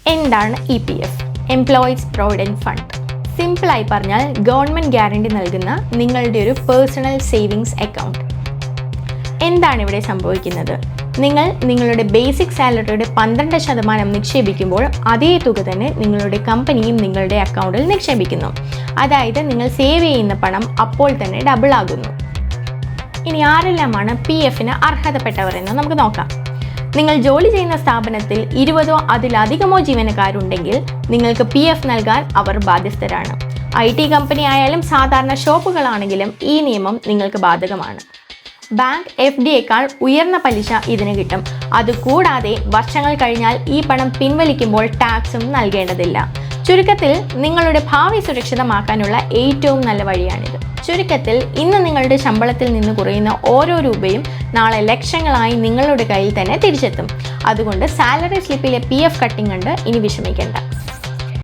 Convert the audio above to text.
എന്താണ് EPF? Employees provident fund. സിമ്പിളായി പറഞ്ഞാൽ ഗവൺമെൻറ് ഗ്യാരണ്ടി നൽകുന്ന നിങ്ങളുടെ ഒരു പേഴ്സണൽ സേവിങ്സ് അക്കൗണ്ട്. എന്താണ് ഇവിടെ സംഭവിക്കുന്നത്? നിങ്ങൾ നിങ്ങളുടെ ബേസിക് സാലറിയുടെ 12% നിക്ഷേപിക്കുമ്പോൾ അതേ തുക തന്നെ നിങ്ങളുടെ കമ്പനിയും നിങ്ങളുടെ അക്കൗണ്ടിൽ നിക്ഷേപിക്കുന്നു. അതായത് നിങ്ങൾ സേവ് ചെയ്യുന്ന പണം അപ്പോൾ തന്നെ ഡബിൾ ആകുന്നു. ഇനി ആരെല്ലാമാണ് PFന് അർഹതപ്പെട്ടവർ എന്ന് നമുക്ക് നോക്കാം. നിങ്ങൾ ജോലി ചെയ്യുന്ന സ്ഥാപനത്തിൽ 20 അതിലധികമോ ജീവനക്കാരുണ്ടെങ്കിൽ നിങ്ങൾക്ക് PF നൽകാൻ അവർ ബാധ്യസ്ഥരാണ്. IT കമ്പനി ആയാലും സാധാരണ ഷോപ്പുകളാണെങ്കിലും ഈ നിയമം നിങ്ങൾക്ക് ബാധകമാണ്. ബാങ്ക് FDയേക്കാൾ ഉയർന്ന പലിശ ഇതിന് കിട്ടും. അതുകൂടാതെ വർഷങ്ങൾ കഴിഞ്ഞാൽ ഈ പണം പിൻവലിക്കുമ്പോൾ ടാക്സും നൽകേണ്ടതില്ല. ചുരുക്കത്തിൽ നിങ്ങളുടെ ഭാവി സുരക്ഷിതമാക്കാനുള്ള ഏറ്റവും നല്ല വഴിയാണിത്. ചുരുക്കത്തിൽ ഇന്ന് നിങ്ങളുടെ ശമ്പളത്തിൽ നിന്ന് കുറയുന്ന ഓരോ രൂപയും നാളെ ലക്ഷങ്ങളായി നിങ്ങളുടെ കയ്യിൽ തന്നെ തിരിച്ചെത്തും. അതുകൊണ്ട് സാലറി സ്ലിപ്പിലെ PF കട്ടിംഗ് കണ്ട് ഇനി വിഷമിക്കേണ്ട.